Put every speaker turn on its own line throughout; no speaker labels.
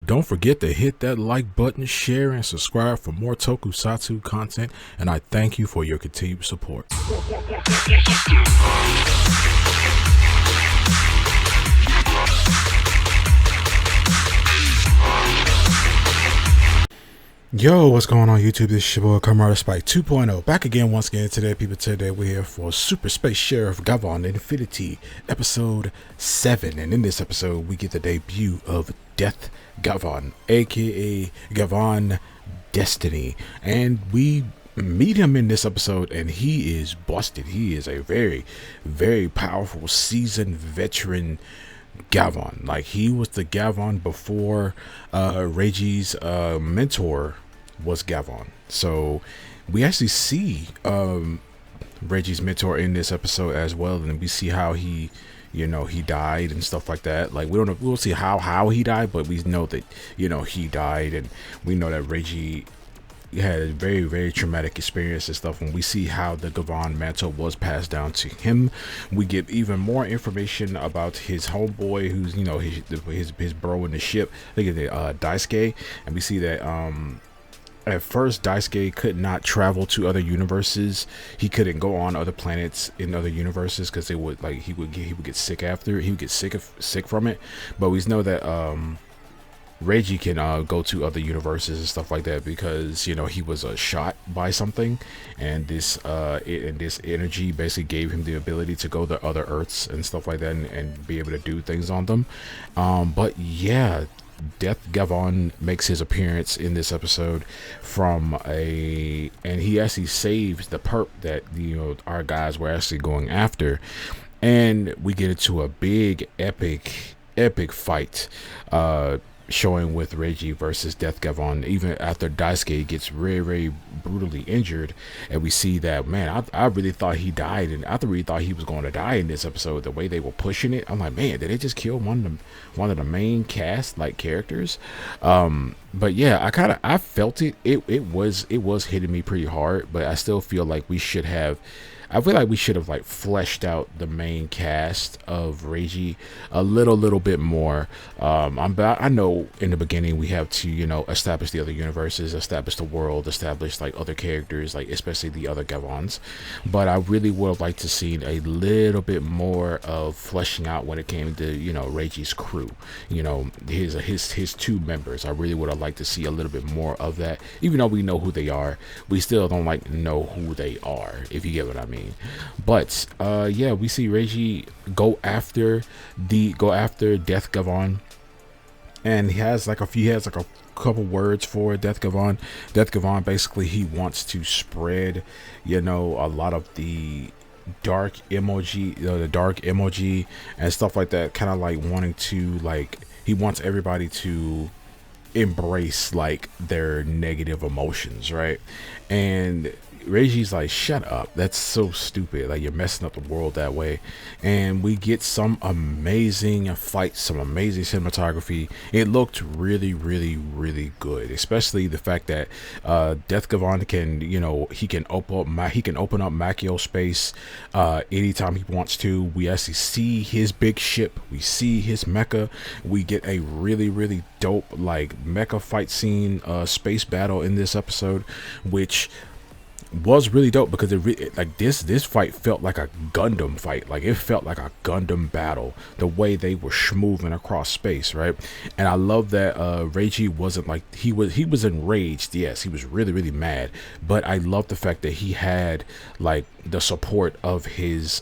Don't forget to hit that like button, share, and subscribe for more tokusatsu content, and I thank you for your continued support. Yo, what's going on YouTube? This is your boy Kamen Spike 2.0 back again once again today, people. Today we're here for Super Space Sheriff Gavan Infinity episode 7, and in this episode we get the debut of Death Gavan, aka Gavan Destiny, and we meet him in this episode and he is busted. He is a very powerful, seasoned veteran Gavan. Like, he was the Gavan before Reiji's mentor was Gavan. So we actually see Reiji's mentor in this episode as well, and we see how he died and stuff like that. Like, we'll see how he died, but we know that he died, and we know that Reiji had a very traumatic experience and stuff. When we see how the Gavan mantle was passed down to him, we get even more information about his homeboy, who's his bro in the ship. Look at the Daisuke, and we see that at first Daisuke could not travel to other universes. He couldn't go on other planets in other universes because they would, like, he would get sick after. He would get sick from it. But we know that Reiji can go to other universes and stuff like that because he was shot by something, and this energy basically gave him the ability to go to other Earths and stuff like that, and be able to do things on them. But yeah, Death Gavan makes his appearance in this episode and he actually saves the perp that our guys were actually going after, and we get into a big epic fight showing with Reiji versus Death Gavan, even after Daisuke gets very brutally injured. And we see that, man, I really thought he died, and I really thought he was going to die in this episode. The way they were pushing it, I'm like, man, did they just kill one of the main cast like characters? But yeah, I felt it. It was hitting me pretty hard, but I still feel like I feel like we should have like fleshed out the main cast of Reiji a little bit more. I know in the beginning we have to establish the other universes, establish the world, establish like other characters, like especially the other Gavans. But I really would have liked to see a little bit more of fleshing out when it came to Reiji's crew. His two members. I really would have liked to see a little bit more of that. Even though we know who they are, we still don't know who they are, if you get what I mean. But yeah, we see Reiji go after Death Gavan, and he has like a couple words for Death Gavan. Death Gavan, basically, he wants to spread a lot of the dark emoji and stuff like that, kind of like wanting to, like, he wants everybody to embrace like their negative emotions, right? And Reiji's like, shut up, that's so stupid, like, you're messing up the world that way. And we get some amazing fights, some amazing cinematography. It looked really good, especially the fact that Death Gavan can he can open up Makio space anytime he wants to. We actually see his big ship, we see his mecha, we get a really dope like mecha fight scene, space battle in this episode, which was really dope because this fight felt like a Gundam fight. Like, it felt like a Gundam battle, the way they were schmoving across space, right? And I love that Reiji wasn't like, he was enraged. Yes, he was really mad, but I love the fact that he had like the support of his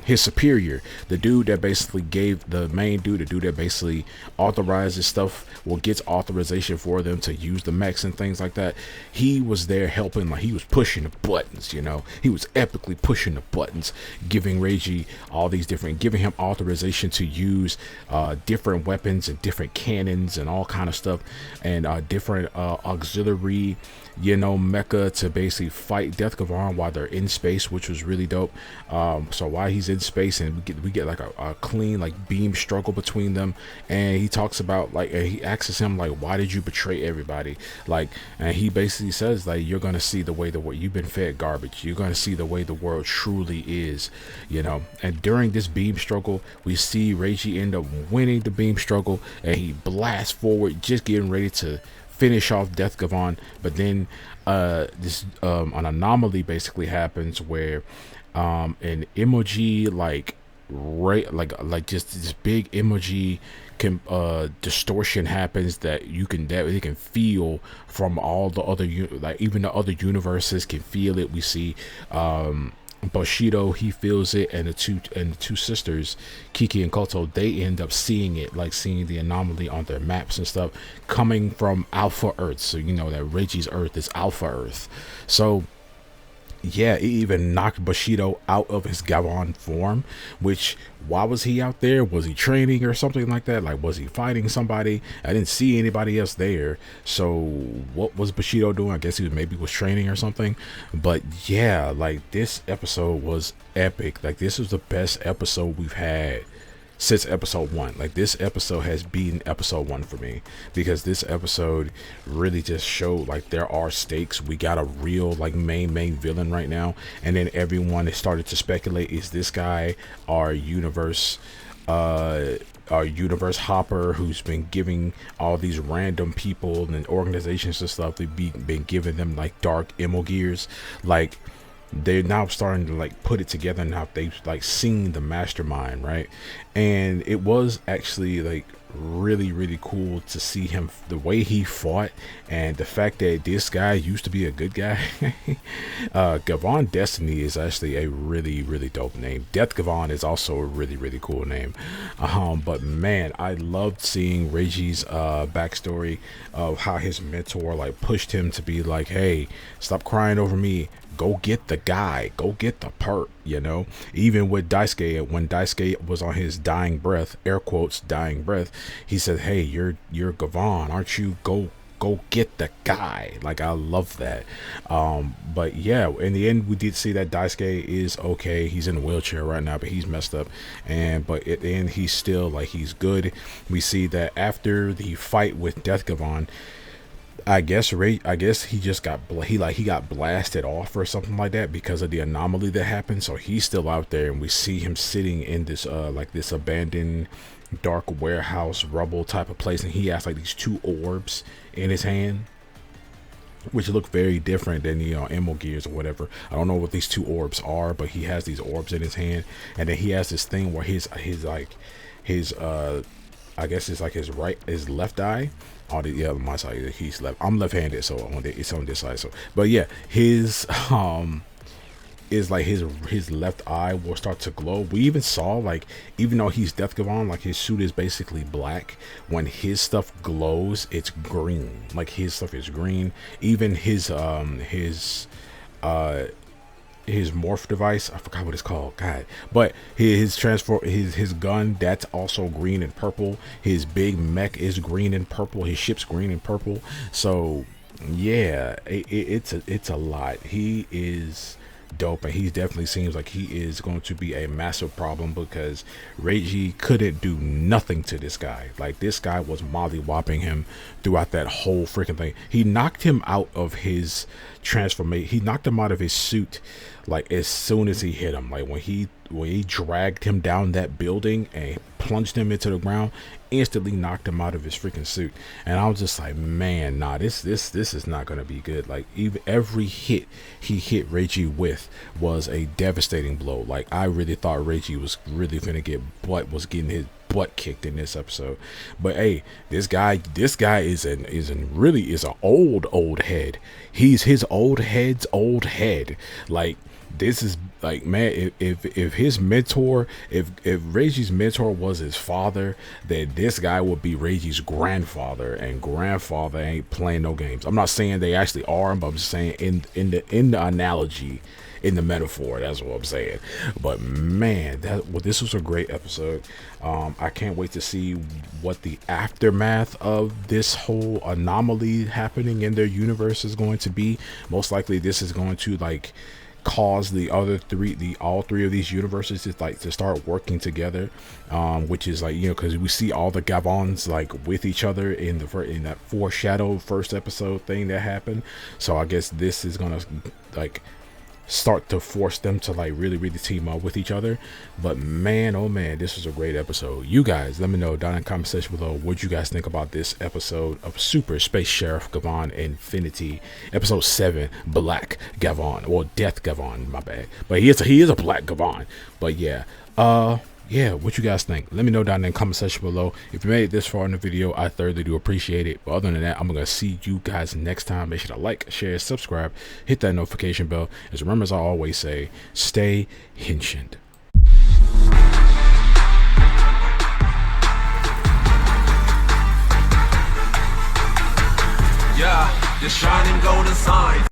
his superior, the dude that basically gave the main dude, the dude that basically authorizes stuff, or gets authorization for them to use the mechs and things like that. He was there helping, like, he was pushing the buttons, he was epically pushing the buttons, giving Reiji giving him authorization to use different weapons and different cannons and all kind of stuff, and different auxiliary mecha to basically fight Death Gavan while they're in space, which was really dope. So while he's in space, and we get like a clean like beam struggle between them. And he talks about like, and he asks him like, why did you betray everybody? Like, and he basically says like, you're gonna see the way you've been fed garbage. You're gonna see the way the world truly is, you know. And during this beam struggle, we see Reiji end up winning the beam struggle, and he blasts forward, just getting ready to finish off Death Gavan. But then this an anomaly basically happens where an emoji like just this big emoji distortion happens that you can feel from all the other like even the other universes can feel it. We see Bushido, he feels it, and the two sisters, Kiki and Koto, they end up seeing it, like seeing the anomaly on their maps and stuff, coming from Alpha Earth. So you know that Reiji's Earth is Alpha Earth. So yeah, it even knocked Bushido out of his Gavan form, which, why was he out there? Was he training or something like that? Like, was he fighting somebody? I didn't see anybody else there. So what was Bushido doing? I guess he was training or something. But yeah, like this episode was epic. Like this was the best episode we've had since episode 1. Like this episode has beaten episode 1 for me, because this episode really just showed like there are stakes. We got a real like main villain right now, and then everyone has started to speculate, is this guy our universe hopper who's been giving all these random people and organizations and stuff, they've been giving them like dark emo gears. Like they're now starting to like put it together now. They've like seen the mastermind, right? And it was actually like really cool to see him, the way he fought, and the fact that this guy used to be a good guy. Gavan Destiny is actually a really dope name. Death Gavan is also a really cool name. But man, I loved seeing Reiji's backstory of how his mentor like pushed him to be like, hey, stop crying over me, go get the guy, go get the perp, you know. Even with Daisuke, when Daisuke was on his dying breath, air quotes dying breath, he said, hey, you're Gavan, aren't you? Go get the guy. Like, I love that. But yeah, in the end, we did see that Daisuke is okay. He's in a wheelchair right now, but he's messed up. But at the end, he's still like, he's good. We see that after the fight with Death Gavan, I guess he just got he got blasted off or something like that because of the anomaly that happened. So he's still out there, and we see him sitting in this like this abandoned dark warehouse rubble type of place, and he has like these 2 orbs in his hand, which look very different than the emo gears or whatever. I don't know what these 2 orbs are, but he has these orbs in his hand, and then he has this thing where his I guess it's like his left eye. On the other my side, he's left. I'm left-handed, so it's on this side. So, but yeah, his is like his left eye will start to glow. We even saw like, even though he's Death Gavan, like his suit is basically black. When his stuff glows, it's green. Like his stuff is green. Even his morph device, I forgot what it's called, God, but his gun, that's also green and purple. His big mech is green and purple. His ship's green and purple. So yeah, it's a lot. He is dope, and he definitely seems like he is going to be a massive problem, because Reiji couldn't do nothing to this guy. Like, this guy was mollywopping him throughout that whole freaking thing. He knocked him out of his transformation. He knocked him out of his suit like as soon as he hit him. Like when he dragged him down that building and plunged him into the ground, instantly knocked him out of his freaking suit. And I was just like, man, nah, this is not gonna be good. Like, even every hit he hit Reiji with was a devastating blow. Like, I really thought Reiji was really gonna getting his butt kicked in this episode. But hey, this guy is an old head. He's his old head's old head. Like, this is like, man, if his mentor, if Reiji's mentor was his father, then this guy would be Reiji's grandfather, and grandfather ain't playing no games. I'm not saying they actually are, but I'm just saying in the analogy, in the metaphor, that's what I'm saying. But man, this was a great episode. I can't wait to see what the aftermath of this whole anomaly happening in their universe is going to be. Most likely this is going to like cause the other all three of these universes to start working together, which is like, because we see all the Gavans like with each other in that foreshadowed first episode thing that happened. So I guess this is gonna like start to force them to like really team up with each other. But man, oh man, this was a great episode. You guys let me know down in the comment section below what you guys think about this episode of Super Space Sheriff Gavan Infinity, episode 7, Black Gavan, or Death Gavan, my bad, but he is a black Gavan. But yeah, what you guys think? Let me know down in the comment section below. If you made it this far in the video, I thoroughly do appreciate it. But other than that, I'm gonna see you guys next time. Make sure to like, share, subscribe, hit that notification bell. As remember, as I always say, stay henshined.
Yeah, the shining golden sign.